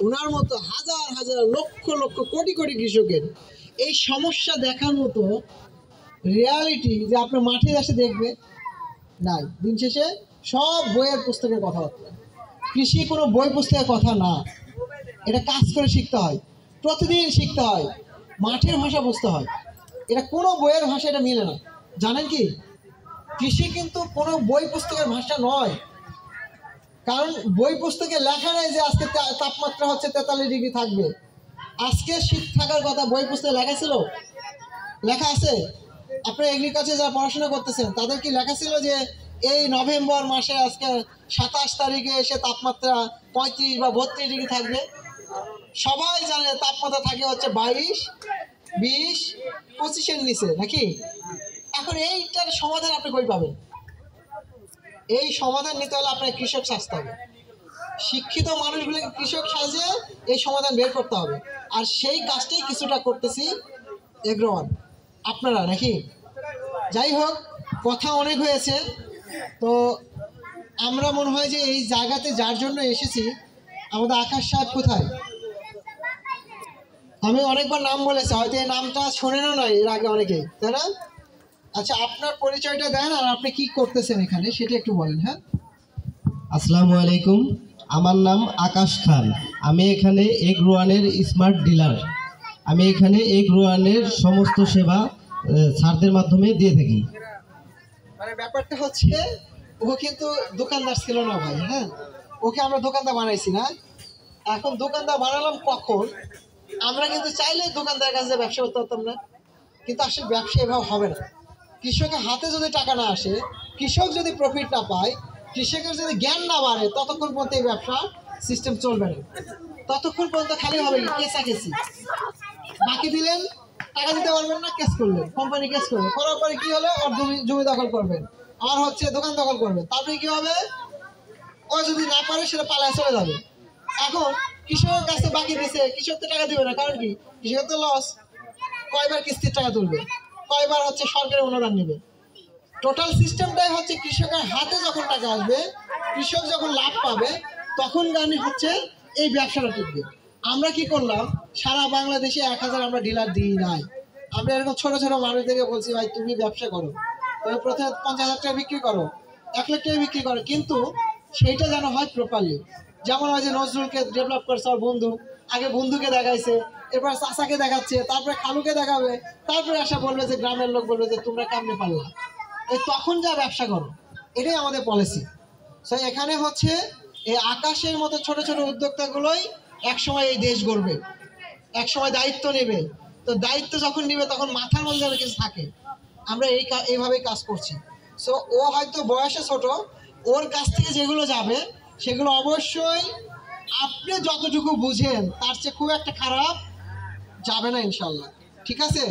ওনার মতো হাজার হাজার লক্ষ লক্ষ কোটি কোটি কৃষকের এই সমস্যা দেখার মতো রিয়ালিটি যে আপনার মাঠে এসে দেখবে নাই। দিন শেষে সব বইয়ের পুস্তকের কথাবার্তা। কৃষি কোনো বই পুস্তকের কথা না, এটা কাজ করে শিখতে হয়, প্রতিদিন শিখতে হয়, মাঠের ভাষা বুঝতে হয়। এটা কোনো বইয়ের ভাষা এটা মিলে না। জানেন কি, কৃষি কিন্তু কোনো বই পুস্তকের ভাষা নয়। কারণ বই পুস্তকে লেখা নেই যে আজকে তাপমাত্রা হচ্ছে 43 ডিগ্রি থাকবে, আজকে শীত থাকার কথা বই পুস্তকে লেখা ছিল? লেখা আছে? আপনি এগ্রিকালচার যারা পড়াশোনা করতেছেন তাদের কি লেখা ছিল যে এই নভেম্বর মাসে আজকে 27 তারিখে এসে তাপমাত্রা 35 বা 32 ডিগ্রি থাকবে? সবাই জানে তাপমাত্রা থাকে হচ্ছে 22, 20, 25-এর নিচে, নাকি? এখন এইটার সমাধান আপনি কই পাবেন? এই সমাধান নিতে হলে আপনার কৃষক সাজতে হবে। শিক্ষিত মানুষগুলোকে কৃষক সাজিয়ে এই সমাধান বের করতে হবে। আর সেই কাজটাই কিছুটা করতেছি এগ্রোওয়ান, আপনারা, নাকি? যাই হোক, কথা অনেক হয়েছে। তো আমরা মনে হয় যে এই জায়গাতে যার জন্য এসেছি, আমাদের আকাশ সাহেব কোথায়? আমি অনেকবার নাম বলেছি, হয়তো এই নামটা শোনেনও নয় এর আগে অনেকেই, তাই না? আচ্ছা, আপনার পরিচয়টা দেন আর আপনি কি করতেছেন এখানে সেটা একটু বলেন। হ্যাঁ, আসসালামু আলাইকুম, আমার নাম আকাশ খান। আমি এখানে এগ্রোওয়ানের স্মার্ট ডিলার। আমি এখানে এগ্রোওয়ানের সমস্ত সেবা ছাড়দের মাধ্যমে দিয়ে থাকি। মানে ব্যাপারটা হচ্ছে, ও কিন্তু দোকানদার ছিল না ভাই। হ্যাঁ, ওকে আমরা দোকানদার বানাইছি না। এখন দোকানদার বানালাম কখন? আমরা কিন্তু চাইলে দোকানদারের কাছে ব্যবসা করতে পারতাম না, কিন্তু আসলে ব্যবসা এভাবে হবে না। কৃষকের হাতে যদি টাকা না আসে, কৃষক যদি প্রফিট না পায়, কৃষকের যদি জ্ঞান না বাড়ে, ততক্ষণ পর্যন্ত এই ব্যবসা সিস্টেম চলবে না। ততক্ষণ পর্যন্ত খালি হবে কেসি। বাকি দিলেন, টাকা দিতে পারবেন না, কেস করলেন, কোম্পানি কেস করবে, করার পরে কি হলো, ওর জমি দখল করবেন, আর হচ্ছে দোকান দখল করবেন। তারপরে কি হবে, ও যদি না পারে সেটা পালায় চলে যাবে। এখন কৃষকের কাছে বাকি দিয়েছে, কৃষক তো টাকা দিবে না, কারণ কি, কৃষক তো লস। কয়বার কিস্তির টাকা তুলবে, কয়বার হচ্ছে সরকারি অনুদান নেবে? টোটাল সিস্টেমটাই হচ্ছে কৃষকের হাতে যখন টাকা আসবে, কৃষক যখন লাভ পাবে, তখন গানি হচ্ছে এই ব্যবসাটা টিকবে। আমরা কি করলাম, সারা বাংলাদেশে 1000 আমরা ডিলার দিই নাই। আমরা এরকম ছোট ছোট মানুষদেরকে বলছি, ভাই তুমি ব্যবসা করো, তুমি প্রথমে 50,000 টাকা বিক্রি করো, 1 লাখ টাকা বিক্রি করো, কিন্তু সেইটা যেন হয় প্রপারলি। যেমন হয় যে নজরুলকে ডেভেলপ করছে আর বন্ধু, আগে বন্ধুকে দেখাইছে, এরপর চাচাকে দেখাচ্ছে, তারপরে খালুকে দেখাবে, তারপরে আসা বলবে যে গ্রামের লোক বলবে যে তোমরা কেমনে পারলা। এই তখন যা ব্যবসা করো, এটাই আমাদের পলিসি। সো এখানে হচ্ছে এই আকাশের মতো ছোট ছোট উদ্যোক্তাগুলোই একসময় এই দেশ গড়বে, একসময় দায়িত্ব নেবে। তো দায়িত্ব যখন নেবে তখন মাথার মধ্যে যেন কিছু থাকে। আমরা এইভাবেই কাজ করছি। সো ও হয়তো বয়সে ছোট, ওর কাছ থেকে যেগুলো যাবে সেগুলো অবশ্যই আপনি যতটুকু বুঝেন তার চেয়ে খুব একটা খারাপ যাবে না ইনশাল্লাহ। ঠিক আছে?